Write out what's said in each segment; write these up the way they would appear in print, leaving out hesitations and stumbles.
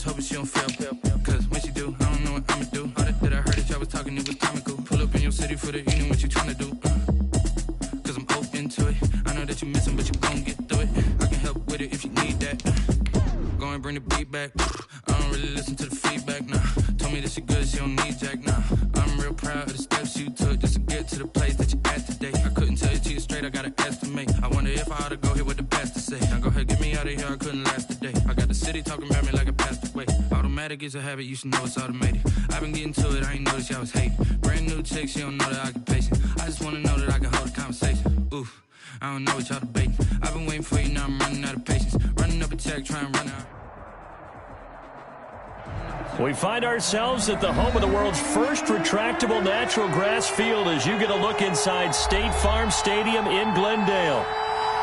hoping she don't fail. Cause when she do, I don't know what I'ma do. All that I heard that y'all was talking, it was comical. Pull up in your city for the evening, what you tryna do? Cause I'm open to it. I know that you missing, but you gon' get through it. I can help with it if you need that. Go and bring the beat back. I don't really listen to the feedback, nah. Told me that she good, she don't need jack, nah. I'm real proud of the steps you took just to get to the place that you at today. I couldn't tell you to you straight, I gotta estimate. I wonder if I ought to go here with the best to say. Now go ahead, get me out of here, I couldn't last a day. I got the city talking about me like I passed away. Automatic is a habit, you should know it's automated. I've been getting to it, I ain't noticed y'all was hating. Brand new chick, she don't know the occupation. I just wanna know that I can hold a conversation. Oof, I don't know what y'all debating. I've been waiting for you, now I'm running out of patience. Running up a check, trying to run out. We find ourselves at the home of the world's first retractable natural grass field as you get a look inside State Farm Stadium in Glendale.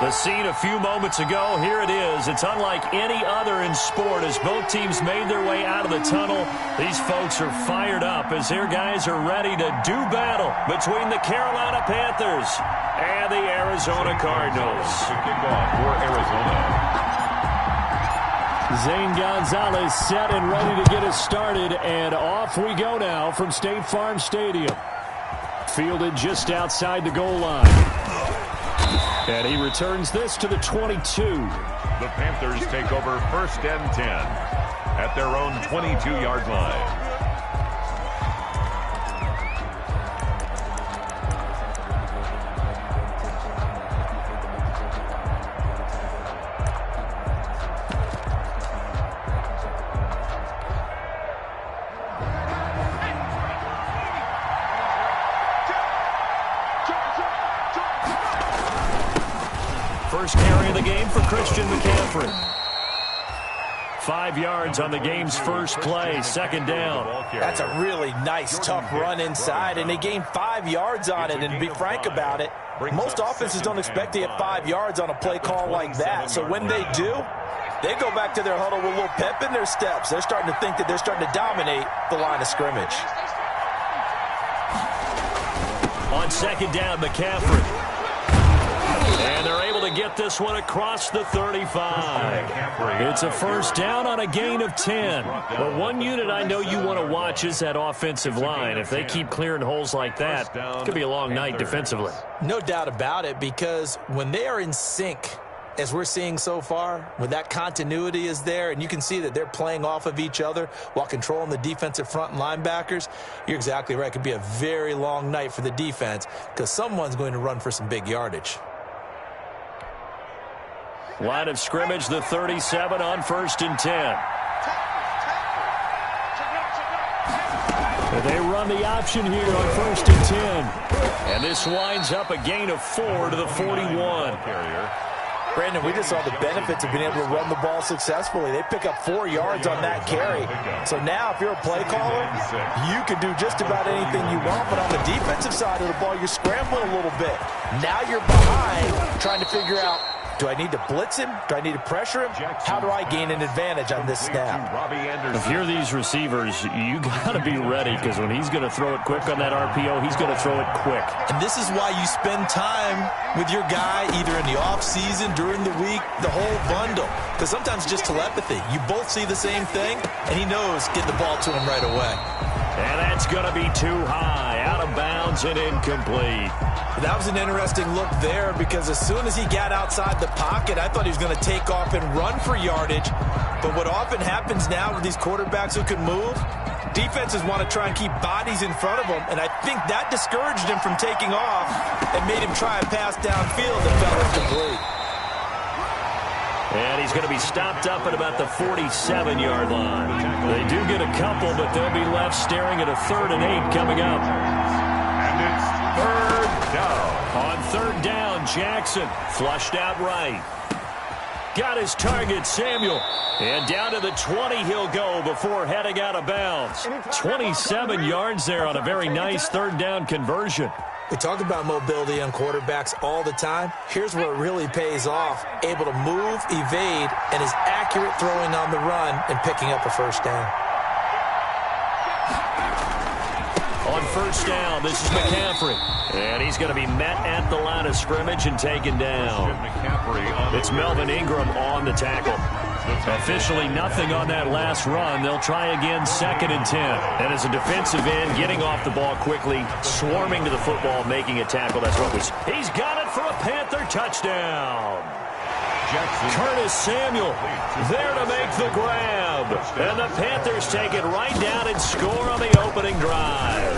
The scene a few moments ago, here it is. It's unlike any other in sport as both teams made their way out of the tunnel. These folks are fired up as their guys are ready to do battle between the Carolina Panthers and the Arizona Cardinals. Kickoff for Arizona. Zane Gonzalez set and ready to get us started, and off we go now from State Farm Stadium. Fielded just outside the goal line. And he returns this to the 22. The Panthers take over 1st and 10 at their own 22-yard line. First carry of the game for Christian McCaffrey. 5 yards on the game's first play, 2nd down. That's a really nice, tough run inside, and they gained 5 yards on it. And to be frank about it, most offenses don't expect to get 5 yards on a play call like that. So when they do, they go back to their huddle with a little pep in their steps. They're starting to think that they're starting to dominate the line of scrimmage. On 2nd down, McCaffrey. And they're able to get this one across the 35. It's a first down on a gain of 10. Well, one unit I know you want to watch is that offensive line. If they keep clearing holes like that, it could be a long night defensively. No doubt about it, because when they are in sync, as we're seeing so far, when that continuity is there and you can see that they're playing off of each other while controlling the defensive front and linebackers, you're exactly right. It could be a very long night for the defense because someone's going to run for some big yardage. Line of scrimmage, the 37 on 1st and 10. They run the option here on 1st and 10. And this winds up a gain of 4 to the 41. Brandon, we just saw the benefits of being able to run the ball successfully. They pick up 4 yards on that carry. So now if you're a play caller, you can do just about anything you want. But on the defensive side of the ball, you're scrambling a little bit. Now you're behind trying to figure out, do I need to blitz him? Do I need to pressure him? How do I gain an advantage on this snap? If you're these receivers, you got to be ready because when he's going to throw it quick on that RPO, he's going to throw it quick. And this is why you spend time with your guy either in the offseason, during the week, the whole bundle. Because sometimes it's just telepathy. You both see the same thing, and he knows get the ball to him right away. And that's going to be too high, out of bounds and incomplete. That was an interesting look there because as soon as he got outside the pocket, I thought he was going to take off and run for yardage. But what often happens now with these quarterbacks who can move, defenses want to try and keep bodies in front of them, and I think that discouraged him from taking off and made him try a pass downfield that fell incomplete. And he's going to be stopped up at about the 47-yard line. They do get a couple, but they'll be left staring at a 3rd and 8 coming up. And it's 3rd down. On 3rd down, Jackson flushed out right. Got his target, Samuel. And down to the 20 he'll go before heading out of bounds. 27 yards there on a very nice 3rd down conversion. We talk about mobility on quarterbacks all the time. Here's where it really pays off. Able to move, evade, and is accurate throwing on the run and picking up a 1st down. On 1st down, this is McCaffrey. And he's going to be met at the line of scrimmage and taken down. It's Melvin Ingram on the tackle. Officially nothing on that last run. They'll try again 2nd and 10. And as a defensive end, getting off the ball quickly, swarming to the football, making a tackle. That's what was. He's got it for a Panther touchdown. Curtis Samuel there to make the grab. And the Panthers take it right down and score on the opening drive.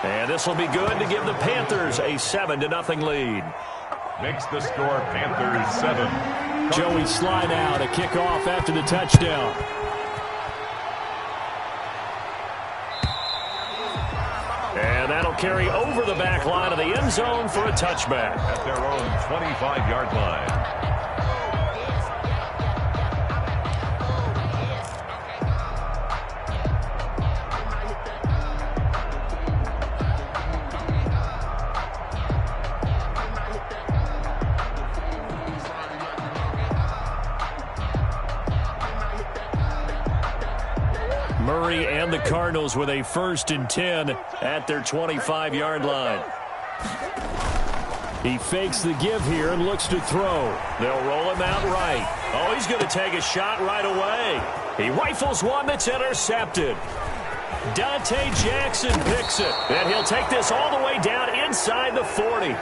And this will be good to give the Panthers a 7-0 lead. Makes the score Panthers 7. Joey slide out, a kickoff after the touchdown. And that'll carry over the back line of the end zone for a touchback. At their own 25-yard line. Murray and the Cardinals with a 1st and 10 at their 25-yard line. He fakes the give here and looks to throw. They'll roll him out right. Oh, he's going to take a shot right away. He rifles one that's intercepted. Dante Jackson picks it. And he'll take this all the way down inside the 40.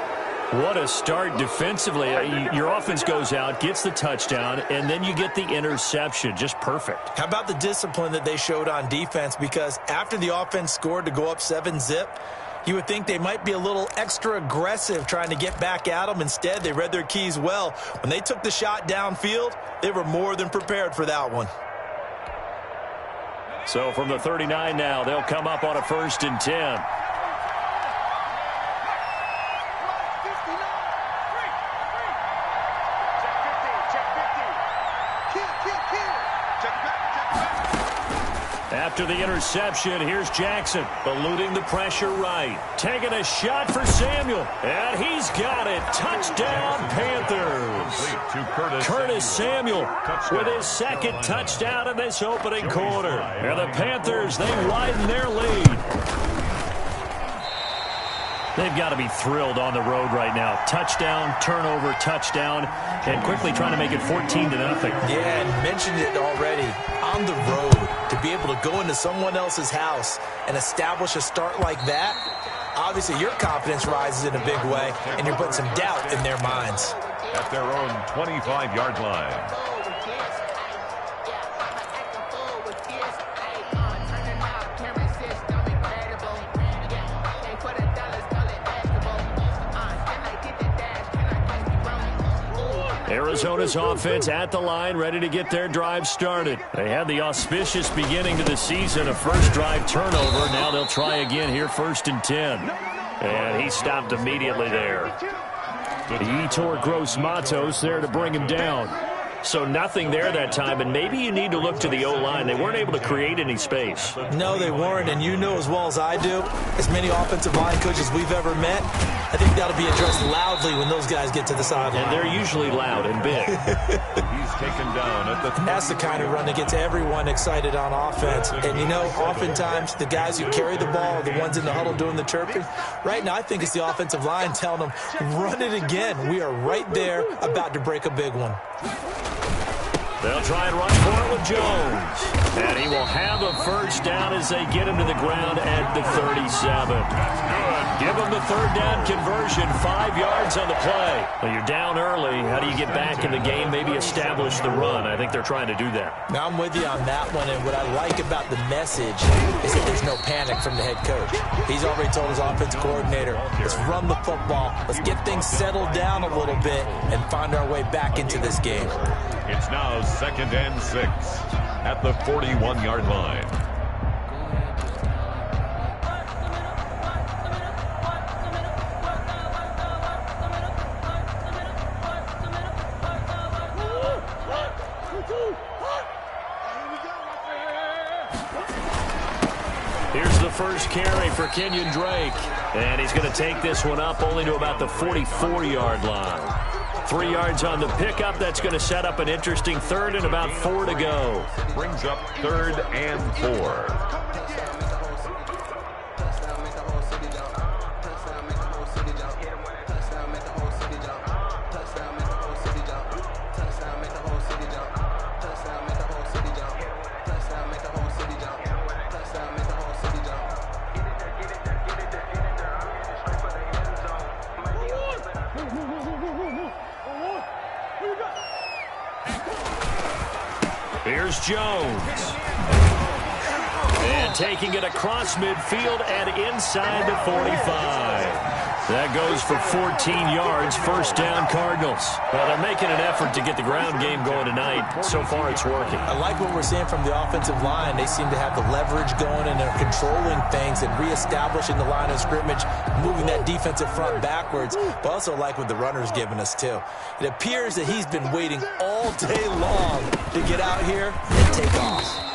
What a start defensively. Your offense goes out, gets the touchdown, and then you get the interception. Just perfect. How about the discipline that they showed on defense? Because after the offense scored to go up 7-zip, you would think they might be a little extra aggressive trying to get back at them. Instead, they read their keys well. When they took the shot downfield, they were more than prepared for that one. So from the 39 now, they'll come up on a 1st and 10. After the interception, here's Jackson, eluding the pressure right. Taking a shot for Samuel, and he's got it. Touchdown, Panthers. Curtis Samuel with his 2nd touchdown in this opening quarter. And the Panthers, they widen their lead. They've got to be thrilled on the road right now. Touchdown, turnover, touchdown, and quickly trying to make it 14-0. Yeah, and mentioned it already. On the road, to be able to go into someone else's house and establish a start like that, obviously your confidence rises in a big way, and you're putting some doubt in their minds. At their own 25-yard line. Arizona's offense at the line, ready to get their drive started. They had the auspicious beginning to the season, a first drive turnover. Now they'll try again here, 1st and 10. And he stopped immediately there. Yetur Gross-Matos there to bring him down. So nothing there that time, and maybe you need to look to the O-line. They weren't able to create any space. No, they weren't, and you know as well as I do, as many offensive line coaches we've ever met, I think that'll be addressed loudly when those guys get to the sideline. And they're usually loud and big. He's taken down at the... That's the kind of run that gets everyone excited on offense. And, you know, oftentimes the guys who carry the ball are the ones in the huddle doing the chirping. Right now, I think it's the offensive line telling them, run it again. We are right there about to break a big one. They'll try and run for it with Jones. And he will have a first down as they get him to the ground at the 37. Give him the 3rd down conversion, 5 yards on the play. Well, you're down early. How do you get back in the game, maybe establish the run? I think they're trying to do that. Now, I'm with you on that one, and what I like about the message is that there's no panic from the head coach. He's already told his offensive coordinator, let's run the football, let's get things settled down a little bit, and find our way back into this game. It's now 2nd and 6 at the 41-yard line. Here's the first carry for Kenyon Drake. And he's going to take this one up only to about the 44-yard line. 3 yards on the pickup. That's going to set up an interesting 3rd and about 4 to go. Brings up 3rd and 4. Here's Jones. And taking it across midfield and inside the 45. That goes for 14 yards, first down Cardinals. Well, they're making an effort to get the ground game going tonight. So far, it's working. I like what we're seeing from the offensive line. They seem to have the leverage going, and they're controlling things and reestablishing the line of scrimmage, moving that defensive front backwards. But also like what the runner's giving us, too. It appears that he's been waiting all day long to get out here and take off.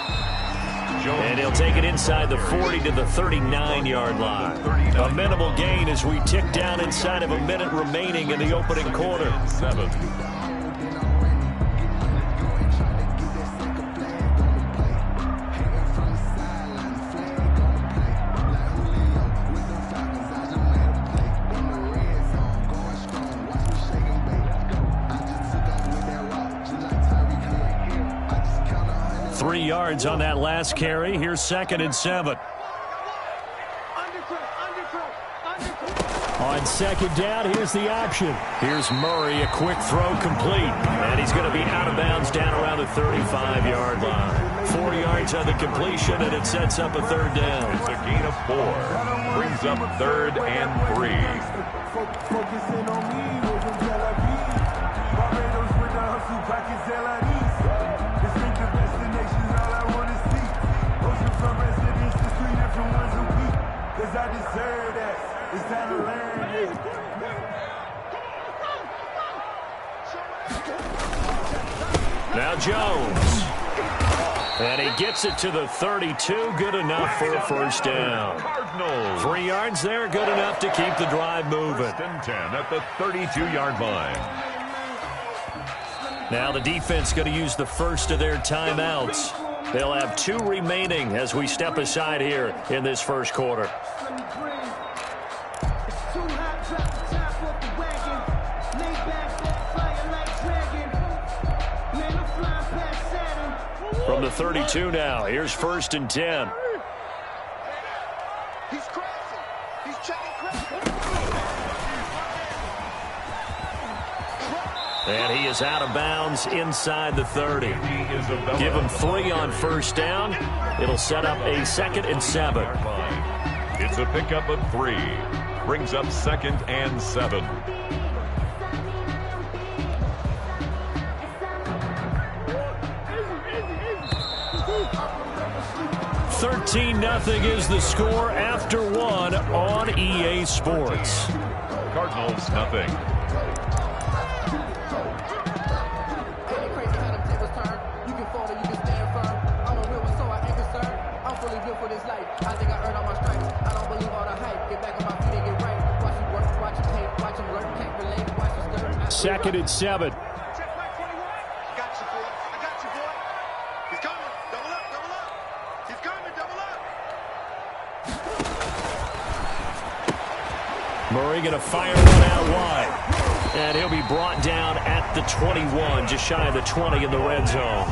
And he'll take it inside the 40 to the 39-yard line. A minimal gain as we tick down inside of a minute remaining in the opening quarter. 7. 3 yards on that last carry. Here's 2nd and 7. On 2nd down, here's the option. Here's Murray, a quick throw complete. And he's going to be out of bounds down around the 35-yard line. 4 yards on the completion, and it sets up a 3rd down. It's a gain of 4. Brings up 3rd and 3. Focusing on me, wasn't Tel Aviv. Barbados with the hustle, pockets LIDs. Distinctive destinations, all I want to see. Ocean front residence, the 3 different ones a week. Cause I deserve that. It's time to learn it. Now Jones. And he gets it to the 32. Good enough for a first down. Cardinals. 3 yards there. Good enough to keep the drive moving. 1st and 10 at the 32-yard line. Now the defense going to use the first of their timeouts. They'll have 2 remaining as we step aside here in this first quarter. From the 32 now, here's 1st and 10. He's crazy. He's checking crazy. And he is out of bounds inside the 30. Give him 3 on first down. It'll set up a 2nd and 7. It's a pickup of 3. Brings up 2nd and 7. 13-0 is the score after 1 on EA Sports. Cardinals nothing. Second and 7. Murray going to fire one out wide. And he'll be brought down at the 21, just shy of the 20 in the red zone.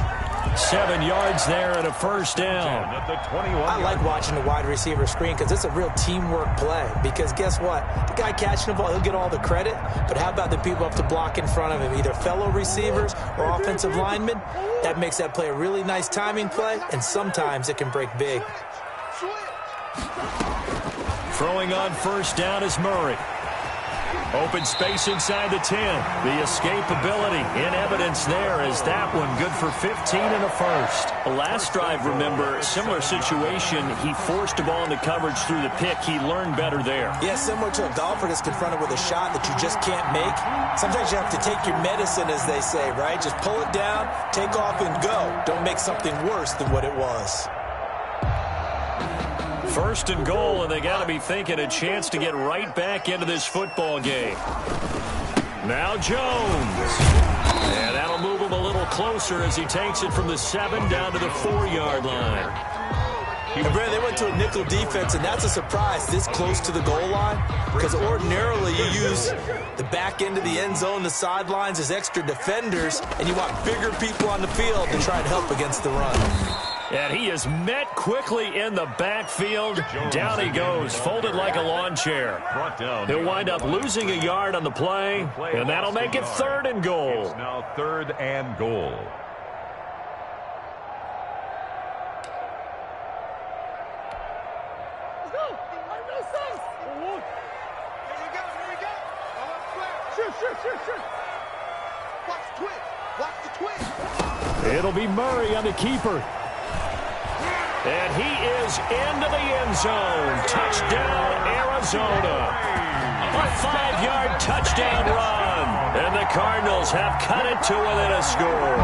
7 yards there and a first down. I like watching the wide receiver screen because it's a real teamwork play. Because guess what? The guy catching the ball, he'll get all the credit. But how about the people up to block in front of him, either fellow receivers or offensive linemen? That makes that play a really nice timing play, and sometimes it can break big. Throwing on first down is Murray. Open space inside the 10. The escapability in evidence there as that one good for 15 and a first. Last drive, remember, similar situation. He forced the ball into coverage through the pick. He learned better there. Yeah, similar to a golfer that's confronted with a shot that you just can't make. Sometimes you have to take your medicine, as they say, right? Just pull it down, take off, and go. Don't make something worse than what it was. 1st and goal, and they got to be thinking a chance to get right back into this football game. Now Jones. And that'll move him a little closer as he takes it from the 7 down to the 4-yard line. And Brandon, they went to a nickel defense, and that's a surprise this close to the goal line. Because ordinarily you use the back end of the end zone, the sidelines as extra defenders, and you want bigger people on the field to try and help against the run. And he is met quickly in the backfield. Down he goes, folded like a lawn chair. He'll wind up losing a yard on the play, and that'll make it 3rd and goal. It's now 3rd and goal. It'll be Murray on the keeper. And he is into the end zone. Touchdown, Arizona. A 5-yard touchdown run. And the Cardinals have cut it to within a score.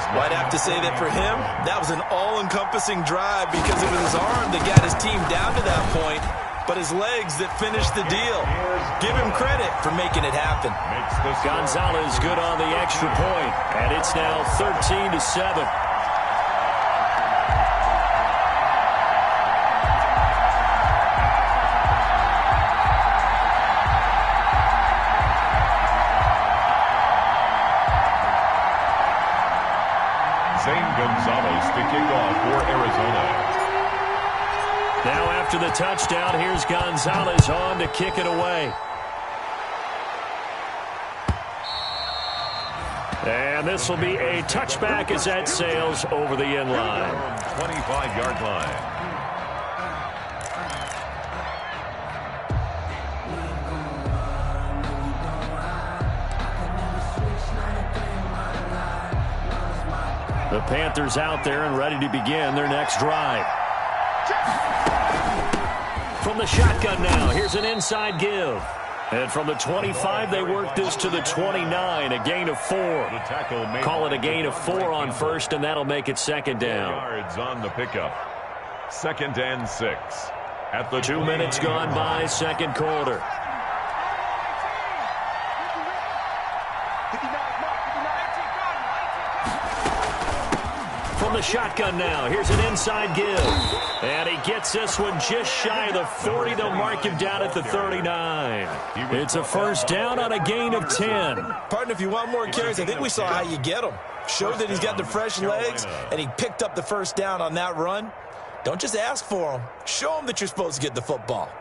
I'd have to say that for him, that was an all-encompassing drive because it was his arm that got his team down to that point, but his legs that finished the deal. Give him credit for making it happen. Gonzalez good on the extra point, and it's now 13-7. Gonzalez to kick off for Arizona. Now after the touchdown, here's Gonzalez on to kick it away. And this will be a touchback as that sails over the end line. 25-yard line. The Panthers out there and ready to begin their next drive. From the shotgun now, here's an inside give. And from the 25, they work this to the 29, a gain of 4. Call it a gain of 4 on first, and that'll make it second down. Yards on the pickup. 2nd and 6. At the 2 minutes gone by, second quarter. From the shotgun now, here's an inside give. And he gets this one just shy of the 40. They'll mark him down at the 39. It's a first down on a gain of 10. Partner, if you want more carries, I think we saw how you get them. Showed that he's got the fresh legs, and he picked up the first down on that run. Don't just ask for them. Show them that you're supposed to get the football.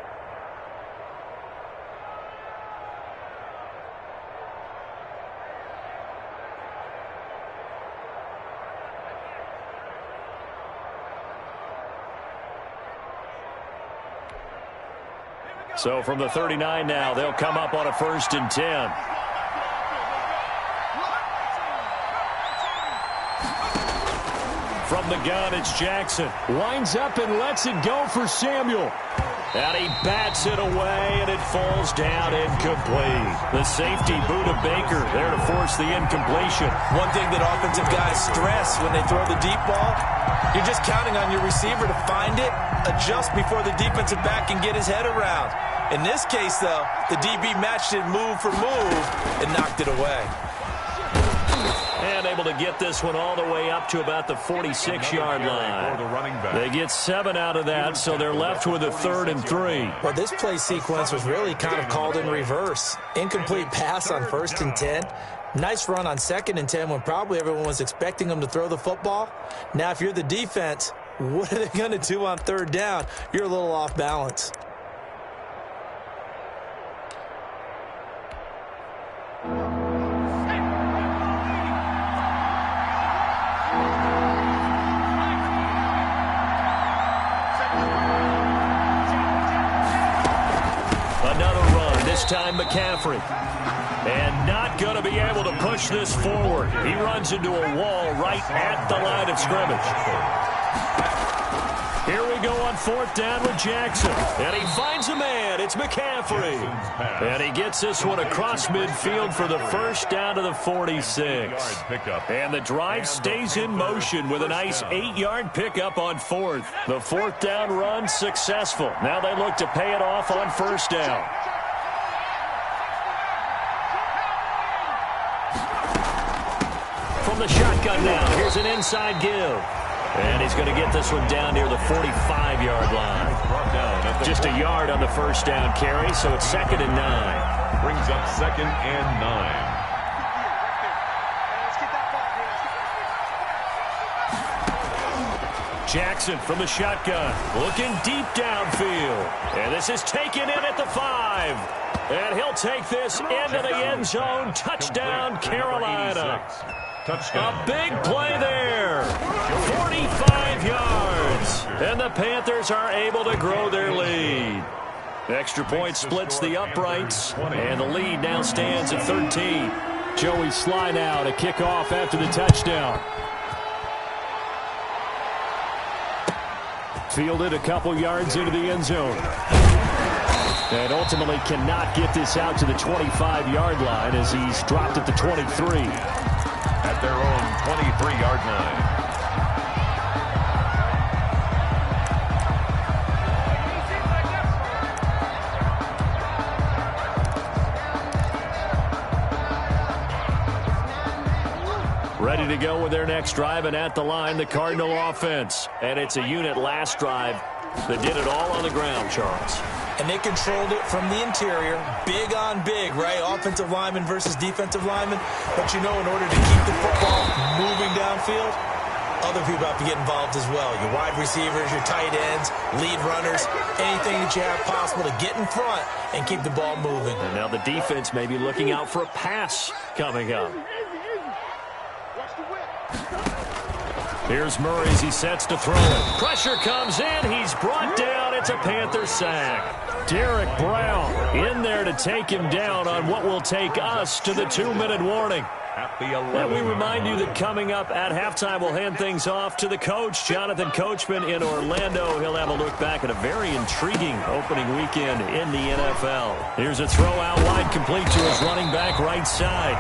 So from the 39 now, they'll come up on a 1st and 10. From the gun, it's Jackson. Winds up and lets it go for Samuel. And he bats it away, and it falls down incomplete. The safety boot of Baker there to force the incompletion. One thing that offensive guys stress when they throw the deep ball, you're just counting on your receiver to find it, adjust before the defensive back can get his head around. In this case, though, the DB matched it move for move and knocked it away. And able to get this one all the way up to about the 46-yard line. They get 7 out of that, so they're left with a 3rd and 3. Well, this play sequence was really kind of called in reverse. Incomplete pass on 1st and 10. Nice run on 2nd and 10 when probably everyone was expecting them to throw the football. Now, if you're the defense, what are they going to do on 3rd down? You're a little off balance. This time McCaffrey. And not going to be able to push this forward. He runs into a wall right at the line of scrimmage. Here we go on 4th down with Jackson. And he finds a man. It's McCaffrey. And he gets this one across midfield for the first down to the 46. And the drive stays in motion with a nice 8-yard pickup on 4th. The 4th down run successful. Now they look to pay it off on 1st down. From the shotgun now, here's an inside give. And he's going to get this one down near the 45-yard line. Just a yard on the first down carry, so it's 2nd and 9. Brings up 2nd and 9. Jackson from the shotgun, looking deep downfield. And this is taken in at the 5. And he'll take this into the end zone. Touchdown, Carolina. A big play there. 45 yards. And the Panthers are able to grow their lead. Extra point splits the uprights, and the lead now stands at 13. Joey Sly now to kick off after the touchdown. Fielded a couple yards into the end zone. And ultimately cannot get this out to the 25-yard line as he's dropped at the 23. At their own 23-yard line. Ready to go with their next drive, and at the line, the Cardinal offense. And it's a unit last drive that did it all on the ground, Charles. And they controlled it from the interior, big on big, right? Offensive lineman versus defensive lineman. But you know, in order to keep the football moving downfield, other people have to get involved as well. Your wide receivers, your tight ends, lead runners, anything that you have possible to get in front and keep the ball moving. And now the defense may be looking out for a pass coming up. Here's Murray as he sets to throw it. Pressure comes in. He's brought down. It's a Panther sack. Derek Brown in there to take him down on what will take us to the 2-minute warning. And we remind you that coming up at halftime, we'll hand things off to the coach, Jonathan Coachman in Orlando. He'll have a look back at a very intriguing opening weekend in the NFL. Here's a throw out wide, complete to his running back right side.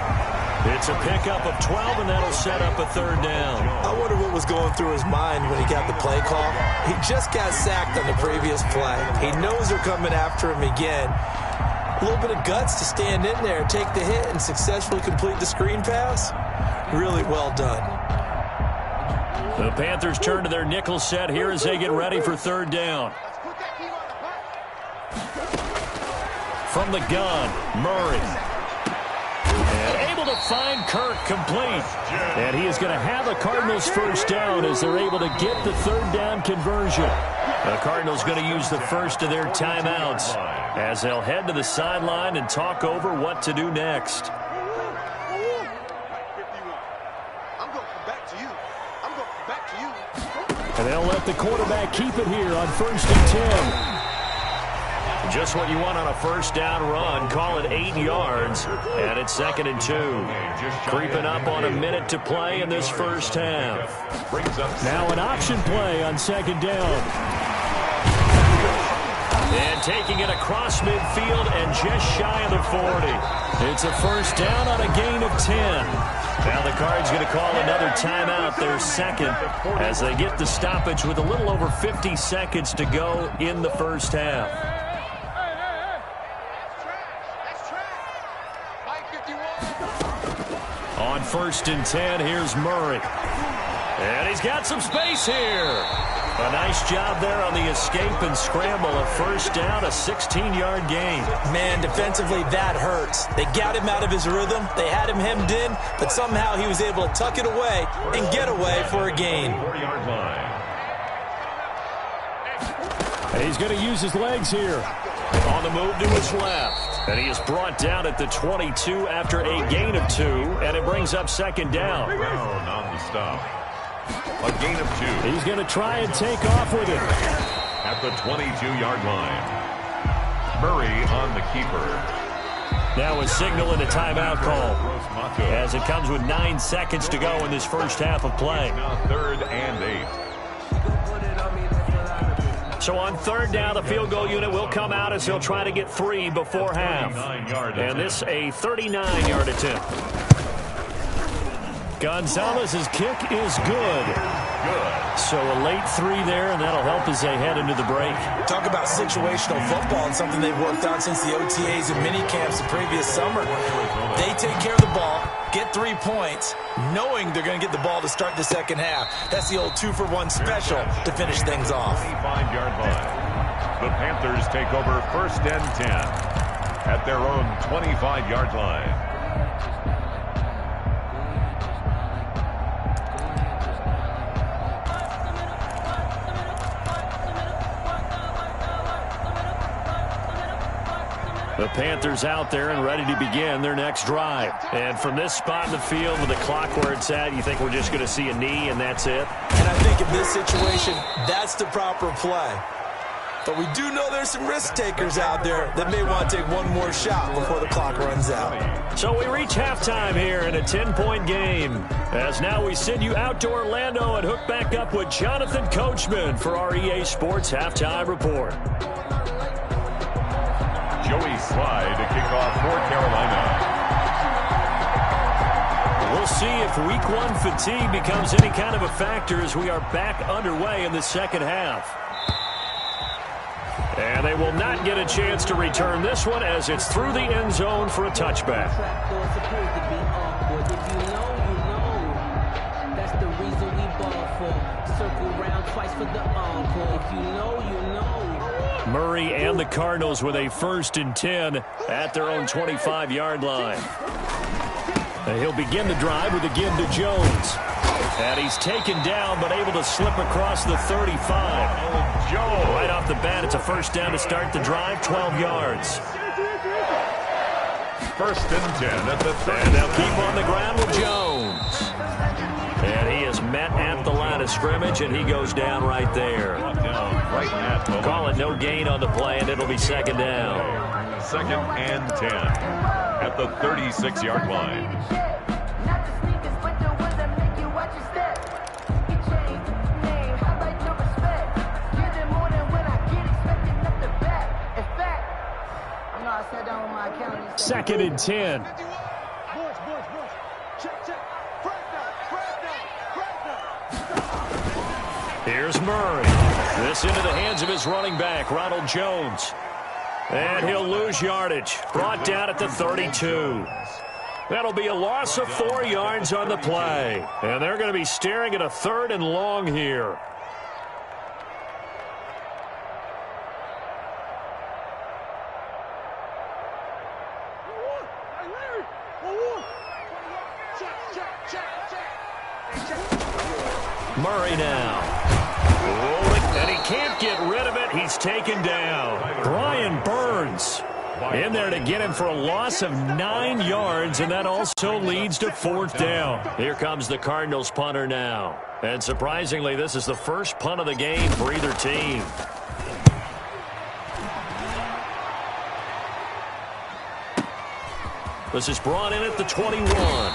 It's a pickup of 12, and that'll set up a third down. I wonder what was going through his mind when he got the play call. He just got sacked on the previous play. He knows they're coming after him again. A little bit of guts to stand in there, take the hit, and successfully complete the screen pass. Really well done. The Panthers turn to their nickel set here as they get ready for third down. From the gun, Murray. And able to find Kirk complete. And he is going to have a Cardinals first down as they're able to get the third down conversion. The Cardinals going to use the first of their timeouts as they'll head to the sideline and talk over what to do next. And they'll let the quarterback keep it here on 1st and 10. Just what you want on a first down run. Call it 8 yards, and it's 2nd and 2. Creeping up on a minute to play in this first half. Now an option play on 2nd down. And taking it across midfield and just shy of the 40. It's a first down on a gain of 10. Now the Cards going to call another timeout, their second, as they get the stoppage with a little over 50 seconds to go in the first half. On 1st and 10, here's Murray. And he's got some space here. A nice job there on the escape and scramble. A first down, a 16-yard gain. Man, defensively, that hurts. They got him out of his rhythm. They had him hemmed in, but somehow he was able to tuck it away and get away for a gain. And he's going to use his legs here. On the move to his left. And he is brought down at the 22 after a gain of 2, and it brings up 2nd down. Brown on the stop. A gain of 2. He's going to try and take off with it. At the 22-yard line. Murray on the keeper. Now a signal and a timeout call as it comes with 9 seconds to go in this first half of play. Now 3rd and 8. So on 3rd down, the field goal unit will come out as he'll try to get 3 before half. And this a 39-yard attempt. Gonzalez's kick is good. So a late 3 there, and that'll help as they head into the break. Talk about situational football and something they've worked on since the OTAs and mini camps the previous summer. They take care of the ball, get 3 points, knowing they're going to get the ball to start the second half. That's the old 2-for-1 special to finish things off. 25-yard line. The Panthers take over 1st and 10 at their own 25-yard line. The Panthers out there and ready to begin their next drive. And from this spot in the field with the clock where it's at, you think we're just going to see a knee and that's it? And I think in this situation, that's the proper play. But we do know there's some risk takers out there that may want to take one more shot before the clock runs out. So we reach halftime here in a 10-point game. As now we send you out to Orlando and hook back up with Jonathan Coachman for our EA Sports Halftime Report. Joey Slye to kick off for Carolina. We'll see if Week 1 fatigue becomes any kind of a factor as we are back underway in the second half. And they will not get a chance to return this one as it's through the end zone for a touchback. Murray and the Cardinals with a 1st and 10 at their own 25-yard line. And he'll begin the drive with again to Jones. And he's taken down but able to slip across the 35. Right off the bat, it's a 1st down to start the drive, 12 yards. 1st and 10 at the 30. And they'll keep on the ground with Jones. And he is met at the line of scrimmage, and he goes down right there. Right at the Call it no gain on the play, and it'll be 2nd down. 2nd and 10 at the 36-yard line. Second and 10. Here's Murray. This into the hands of his running back, Ronald Jones. And he'll lose yardage. Brought down at the 32. That'll be a loss of 4 yards on the play. And they're going to be staring at a 3rd and long here. Murray now. And he can't get rid of it. He's taken down. Brian Burns in there to get him for a loss of 9 yards, and that also leads to 4th down. Here comes the Cardinals punter now. And surprisingly, this is the first punt of the game for either team. This is brought in at the 21.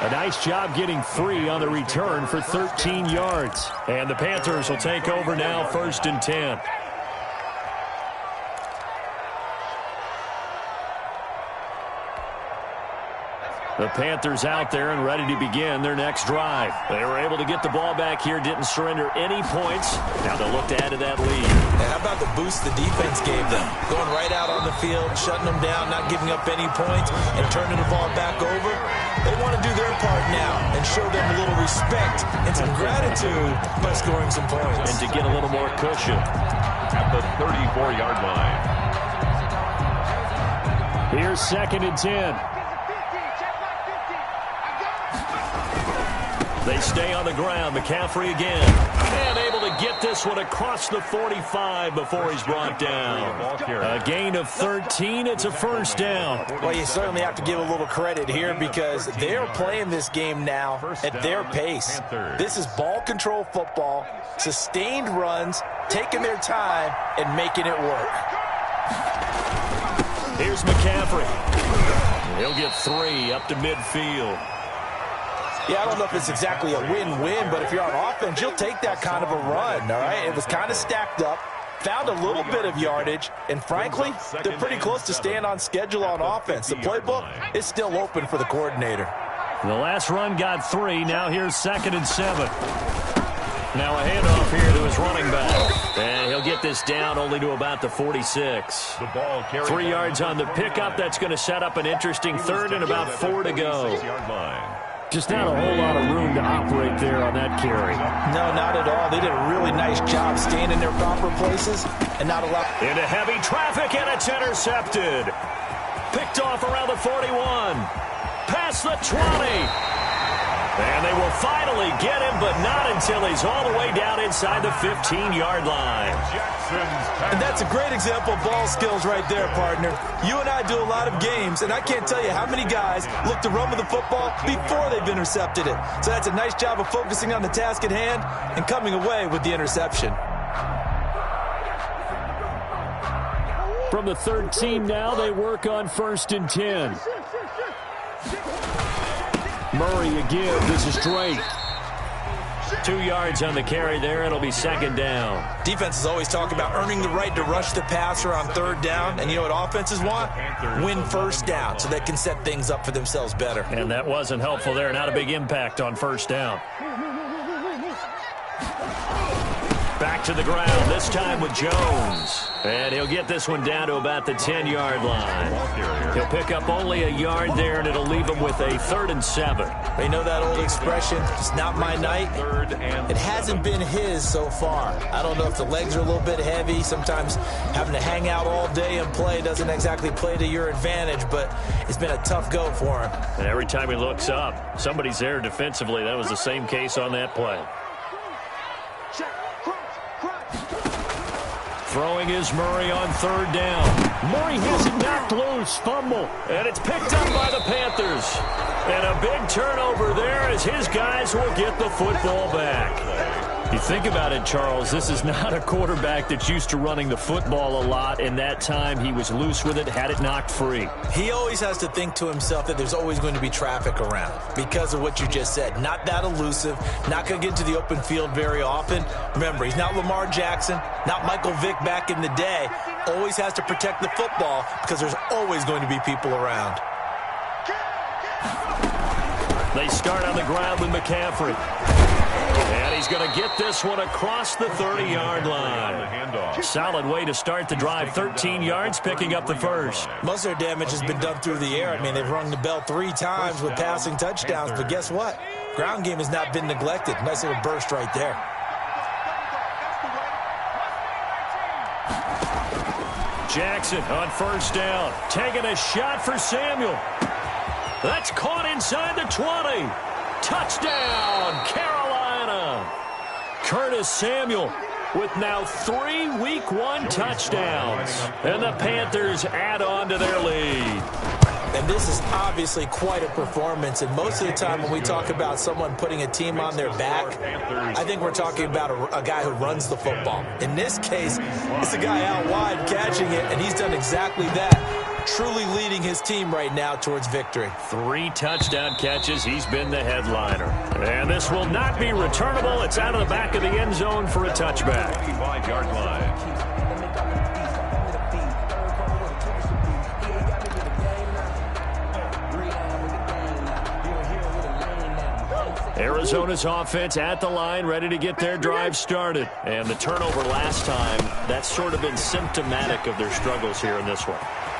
A nice job getting 3 on the return for 13 yards. And the Panthers will take over now, 1st and 10. The Panthers out there and ready to begin their next drive. They were able to get the ball back here, didn't surrender any points. Now they'll look to add to that lead. And how about the boost the defense gave them? Going right out on the field, shutting them down, not giving up any points, and turning the ball back over. They want to do their part now and show them a little respect and some gratitude by scoring some points. And to get a little more cushion. At the 34-yard line. Here's 2nd and 10. They stay on the ground. McCaffrey again. And able to get this one across the 45 before he's brought down. A gain of 13. It's a 1st down. Well, you certainly have to give a little credit here because they're playing this game now at their pace. This is ball control football, sustained runs, taking their time, and making it work. Here's McCaffrey. He'll get 3 up to midfield. Yeah, I don't know if it's exactly a win-win, but if you're on offense, you'll take that kind of a run, all right? It was kind of stacked up, found a little bit of yardage, and frankly, they're pretty close to staying on schedule on offense. The playbook is still open for the coordinator. The last run got 3. Now here's 2nd and 7. Now a handoff here to his running back. And he'll get this down only to about the 46. 3 yards on the pickup. That's going to set up an interesting 3rd and about 4 to go. Just not a whole lot of room to operate there on that carry. No, not at all. They did a really nice job staying in their proper places and not allow... Into heavy traffic, and it's intercepted. Picked off around the 41. Past the 20. And they will finally get him, but not until he's all the way down inside the 15-yard line. And that's a great example of ball skills right there, partner. You and I do a lot of games, and I can't tell you how many guys look to run with the football before they've intercepted it. So that's a nice job of focusing on the task at hand and coming away with the interception. From the 13 now, they work on 1st and 10. Murray again. This is Drake. 2 yards on the carry there. It'll be 2nd down. Defenses always talk about earning the right to rush the passer on 3rd down. And you know what offenses want? Win 1st down so they can set things up for themselves better. And that wasn't helpful there. Not a big impact on 1st down. Back to the ground, this time with Jones. And he'll get this one down to about the 10-yard line. He'll pick up only a yard there, and it'll leave him with a 3rd and 7. They know that old expression, it's not my night. It hasn't been his so far. I don't know if the legs are a little bit heavy. Sometimes having to hang out all day and play doesn't exactly play to your advantage, but it's been a tough go for him. And every time he looks up, somebody's there defensively. That was the same case on that play. Throwing is Murray on 3rd down. Murray has it knocked loose. Fumble. And it's picked up by the Panthers. And a big turnover there as his guys will get the football back. You think about it, Charles, this is not a quarterback that's used to running the football a lot. In that time, he was loose with it, had it knocked free. He always has to think to himself that there's always going to be traffic around because of what you just said. Not that elusive, not going to get into the open field very often. Remember, he's not Lamar Jackson, not Michael Vick back in the day. Always has to protect the football because there's always going to be people around. They start on the ground with McCaffrey. And he's going to get this one across the 30-yard line. Solid way to start the drive. 13 yards, picking up the 1st. Most of their damage has been done through the air. I mean, they've rung the bell 3 times with passing touchdowns. But guess what? Ground game has not been neglected. Nice little burst right there. Jackson on 1st down. Taking a shot for Samuel. That's caught inside the 20. Touchdown, Carolina. Curtis Samuel with now 3 Week 1 touchdowns. And the Panthers add on to their lead. And this is obviously quite a performance. And most of the time when we talk about someone putting a team on their back, I think we're talking about a guy who runs the football. In this case, it's a guy out wide catching it, and he's done exactly that. Truly leading his team right now towards victory. 3 touchdown catches. He's been the headliner. And this will not be returnable. It's out of the back of the end zone for a touchback. 25-yard line. Arizona's offense at the line, ready to get their drive started. And the turnover last time, that's sort of been symptomatic of their struggles here in this one.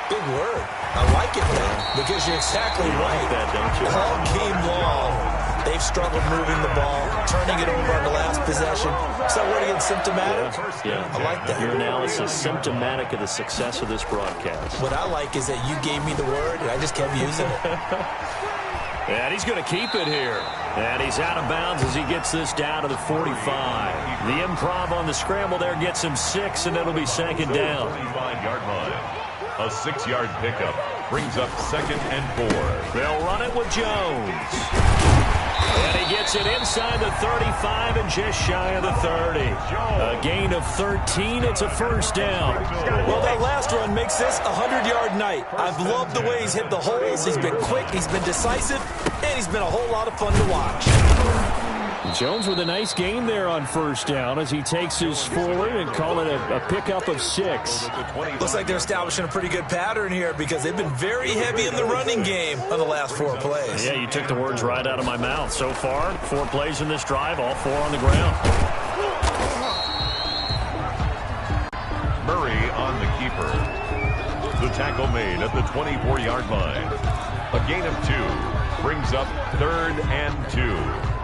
Big word. I like it, though, because you're exactly right. Like that, don't you? All game long, they've struggled moving the ball, turning it over on the last possession. So word again, symptomatic? Yeah. I like that. Your analysis, symptomatic of the success of this broadcast. What I like is that you gave me the word, and I just kept using it. And he's going to keep it here. And he's out of bounds as he gets this down to the 45. The improv on the scramble there gets him 6, and it'll be 2nd down. 25-yard line. A 6-yard pickup brings up 2nd and 4. They'll run it with Jones. And he gets it inside the 35 and just shy of the 30. A gain of 13. It's a 1st down. Well, that last run makes this a 100-yard night. I've loved the way he's hit the holes. He's been quick, he's been decisive, and he's been a whole lot of fun to watch. Jones with a nice gain there on 1st down as he takes his forward and call it a pickup of 6. Looks like they're establishing a pretty good pattern here because they've been very heavy in the running game on the last 4 plays. Yeah, you took the words right out of my mouth. So far, 4 plays in this drive, all 4 on the ground. Murray on the keeper. The tackle made at the 24-yard line. A gain of 2 brings up 3rd and 2.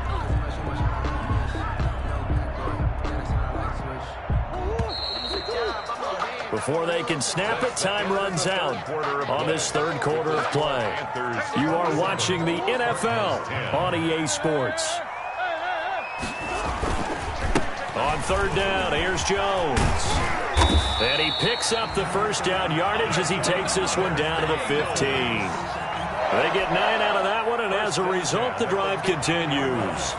Before they can snap it, time runs out on this 3rd quarter of play. You are watching the NFL on EA Sports. On 3rd down, here's Jones. And he picks up the 1st down yardage as he takes this one down to the 15. They get 9 out of that one, and as a result, the drive continues.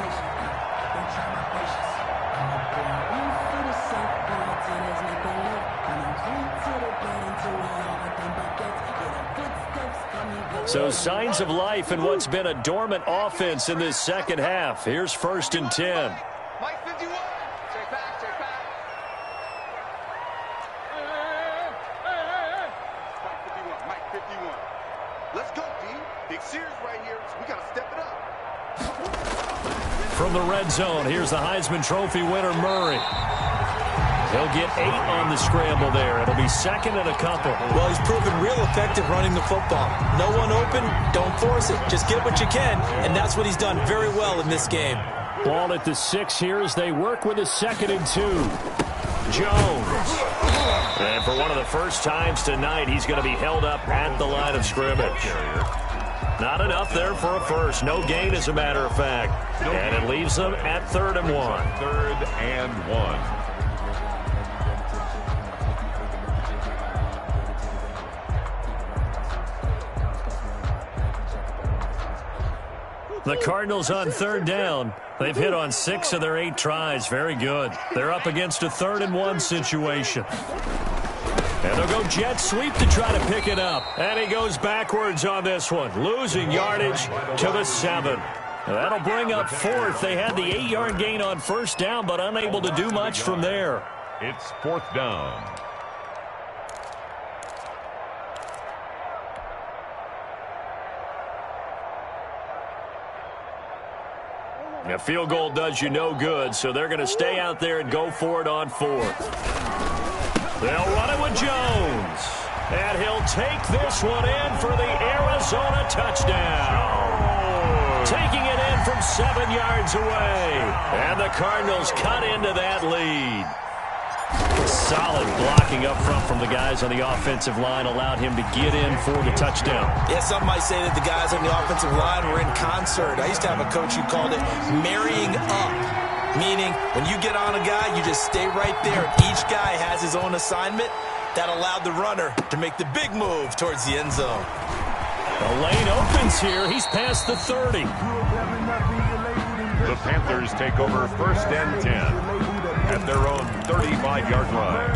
So signs of life in what's been a dormant offense in this second half. Here's 1st and 10. Mike 51. Check back, check back. Mike 51. Let's go, D. Big series right here, so we got to step it up. From the red zone, here's the Heisman Trophy winner, Murray. He'll get 8 on the scramble there. It'll be 2nd and a couple. Well, he's proven real effective running the football. No one open, don't force it. Just get what you can, and that's what he's done very well in this game. Ball at the 6 here as they work with a 2nd and 2. Jones. And for one of the first times tonight, he's going to be held up at the line of scrimmage. Not enough there for a first. No gain, as a matter of fact. And it leaves them at 3rd and 1. 3rd and 1. The Cardinals on 3rd down. They've hit on 6 of their 8 tries. Very good. They're up against a 3rd and 1 situation. And they'll go jet sweep to try to pick it up. And he goes backwards on this one, losing yardage to the 7. That'll bring up 4th. They had the 8-yard gain on 1st down, but unable to do much from there. It's 4th down. A field goal does you no good, so they're going to stay out there and go for it on 4th. They'll run it with Jones. And he'll take this one in for the Arizona touchdown. Taking it in from 7 yards away. And the Cardinals cut into that lead. Solid blocking up front from the guys on the offensive line allowed him to get in for the touchdown. Yeah, some might say that the guys on the offensive line were in concert. I used to have a coach who called it marrying up, meaning when you get on a guy, you just stay right there. Each guy has his own assignment. That allowed the runner to make the big move towards the end zone. The lane opens here. He's past the 30. The Panthers take over 1st and 10 at their own 35-yard line.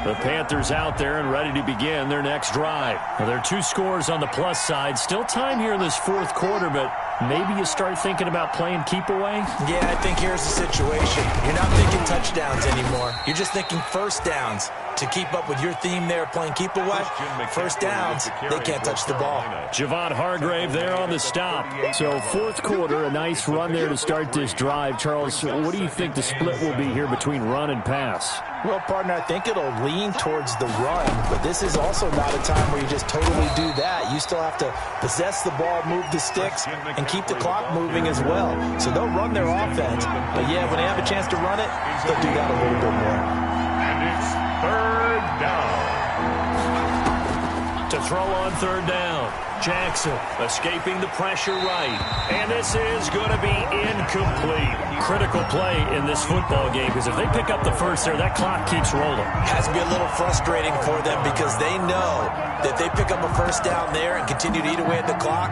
The Panthers out there and ready to begin their next drive. Now, there are 2 scores on the plus side. Still time here in this 4th quarter, but maybe you start thinking about playing keep away? Yeah, I think here's the situation. You're not thinking touchdowns anymore. You're just thinking 1st downs. To keep up with your theme there, playing keep away, 1st downs, they can't touch the ball. Javon Hargrave there on the stop. So 4th quarter, a nice run there to start this drive. Charles, what do you think the split will be here between run and pass? Well, partner, I think it'll lean towards the run, but this is also not a time where you just totally do that. You still have to possess the ball, move the sticks, and keep the clock moving as well. So they'll run their offense, but yeah, when they have a chance to run it, they'll do that a little bit more. And it's 3rd down. To throw on 3rd down. Jackson escaping the pressure right. And this is going to be incomplete. Critical play in this football game because if they pick up the first there, that clock keeps rolling. Has to be a little frustrating for them because they know that they pick up a 1st down there and continue to eat away at the clock,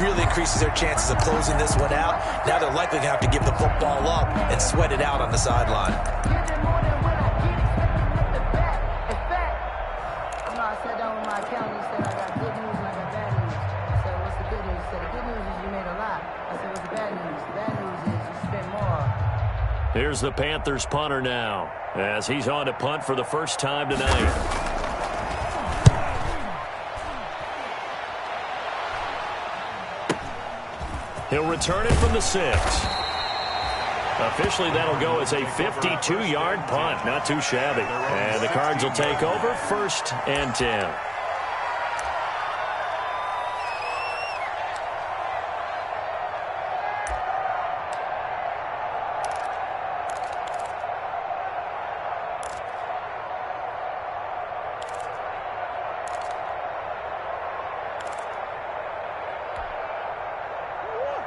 really increases their chances of closing this one out. Now they're likely going to have to give the football up and sweat it out on the sideline. Here's the Panthers punter now as he's on to punt for the first time tonight. He'll return it from the 6. Officially, that'll go as a 52-yard punt. Not too shabby. And the Cards will take over 1st and 10.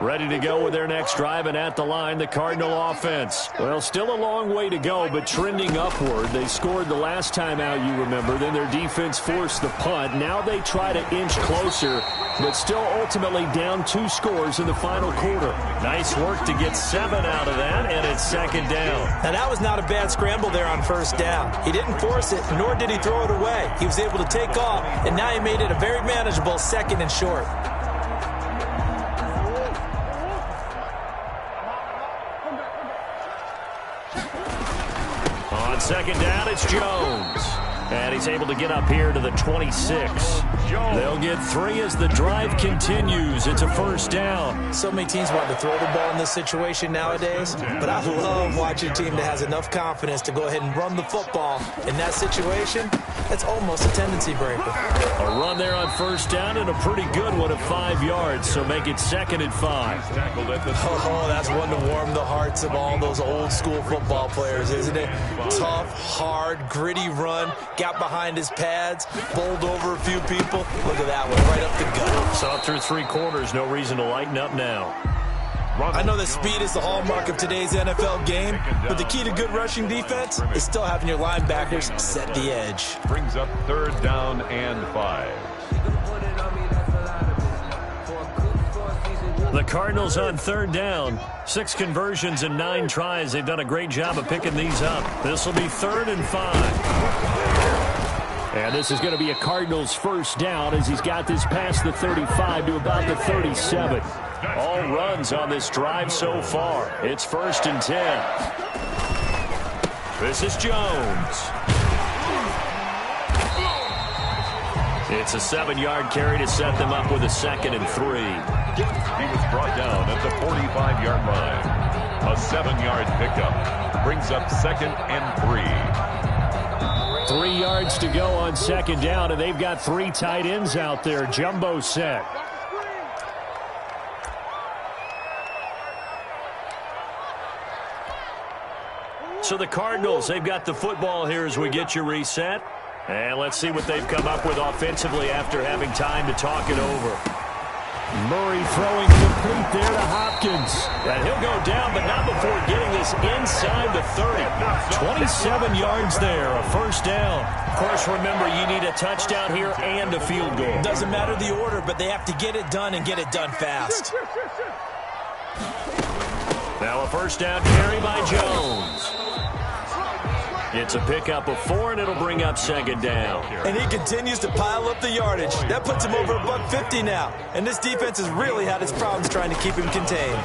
Ready to go with their next drive, and at the line, the Cardinal offense. Well, still a long way to go, but trending upward. They scored the last time out, you remember. Then their defense forced the punt. Now they try to inch closer, but still ultimately down 2 scores in the final quarter. Nice work to get 7 out of that, and it's second down. Now, that was not a bad scramble there on first down. He didn't force it, nor did he throw it away. He was able to take off, and now he made it a very manageable second and short. On second down, it's Jones. And he's able to get up here to the 26. They'll get 3 as the drive continues. It's a first down. So many teams want to throw the ball in this situation nowadays, but I love watching a team that has enough confidence to go ahead and run the football. In that situation, that's almost a tendency breaker. A run there on first down and a pretty good one of 5 yards, so make it second and 5. Oh, that's one to warm the hearts of all those old school football players, isn't it? Tough, hard, gritty run. Got behind his pads, bowled over a few people. Look at that one, right up the gut. So through 3 quarters, no reason to lighten up now. I know that speed is the hallmark of today's NFL game, but the key to good rushing defense is still having your linebackers set the edge. Brings up 3rd down and 5. The Cardinals on 3rd down. 6 conversions and 9 tries. They've done a great job of picking these up. This will be 3rd and 5. And this is going to be a Cardinals first down as he's got this past the 35 to about the 37. All runs on this drive so far. It's 1st and 10. This is Jones. It's a 7-yard carry to set them up with a 2nd and 3. He was brought down at the 45-yard line. A 7-yard pickup brings up 2nd and 3. 3 yards to go on 2nd down, and they've got 3 tight ends out there. Jumbo set. So the Cardinals, they've got the football here as we get you reset. And let's see what they've come up with offensively after having time to talk it over. Murray throwing complete there to Hopkins. And he'll go down, but not before getting this inside the 30. 27 yards there, a first down. Of course, remember, you need a touchdown here and a field goal. Doesn't matter the order, but they have to get it done and get it done fast. Now a first down carry by Jones. It's a pickup of 4, and it'll bring up 2nd down. And he continues to pile up the yardage. That puts him over $150 now. And this defense has really had its problems trying to keep him contained.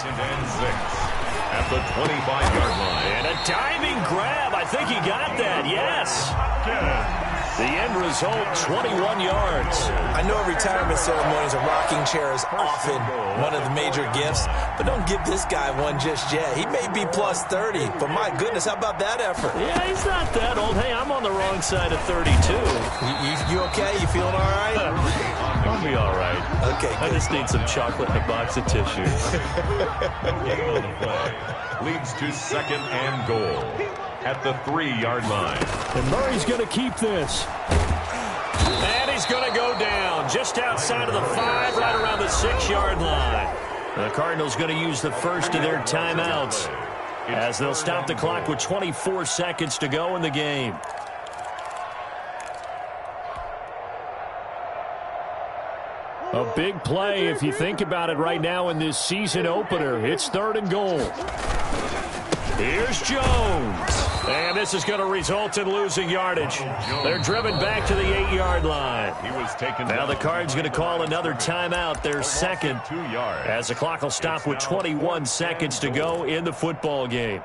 At the 25-yard line. And a diving grab. I think he got that, yes. The end result, 21 yards. I know retirement ceremonies, a rocking chair is often one of the major gifts, but don't give this guy one just yet. He may be plus 30, but my goodness, how about that effort? Yeah, he's not that old. Hey, I'm on the wrong side of 32. You okay? You feeling all right? I'll be all right. Okay, I just need some chocolate and a box of tissues. Leads to 2nd and goal at the 3-yard line. And Murray's going to keep this. And he's going to go down just outside of the 5, right around the 6-yard line. The Cardinals going to use the first of their timeouts as they'll stop the clock with 24 seconds to go in the game. A big play if you think about it right now in this season opener. It's 3rd and goal. Here's Jones. And this is going to result in losing yardage. They're driven back to the 8-yard line. Now the Cards going to call another timeout, their 2nd, 2 yards. as the clock will stop with 21 seconds to go in the football game.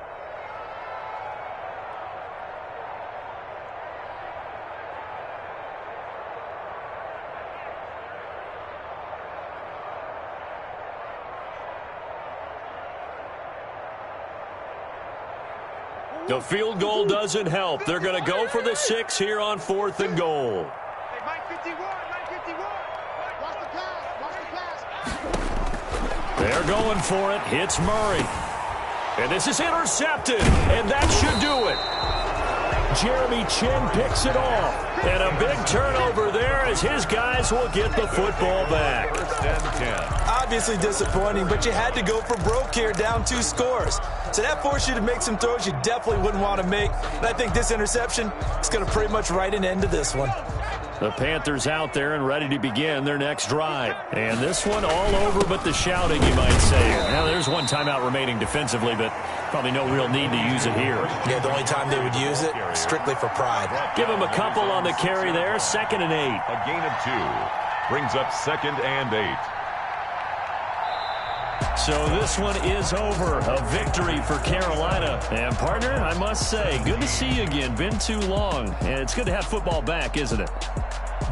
The field goal doesn't help. They're going to go for the 6 here on 4th and goal. They're going for it. Hits Murray. And this is intercepted. And that should do it. Jeremy Chin picks it off. And a big turnover there as his guys will get the football back. 1st and 10. I'll obviously disappointing, but you had to go for broke here, down 2 scores. So that forced you to make some throws you definitely wouldn't want to make. And I think this interception is going to pretty much write an end to this one. The Panthers out there and ready to begin their next drive. And this one all over but the shouting, you might say. Now, there's one timeout remaining defensively, but probably no real need to use it here. Yeah, the only time they would use it, strictly for pride. Give them a couple on the carry there, 2nd and 8. A gain of 2 brings up 2nd and 8. So this one is over. A victory for Carolina. And, partner, I must say, good to see you again. Been too long. And it's good to have football back, isn't it?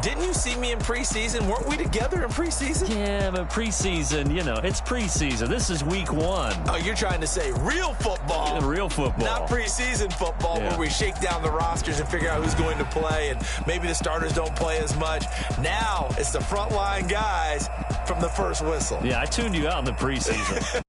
Didn't you see me in preseason? Weren't we together in preseason? Yeah, but preseason, you know, it's preseason. This is week 1. Oh, you're trying to say real football. Yeah, real football. Not preseason football where we shake down the rosters and figure out who's going to play, and maybe the starters don't play as much. Now it's the frontline guys from the first whistle. Yeah, I tuned you out in the preseason.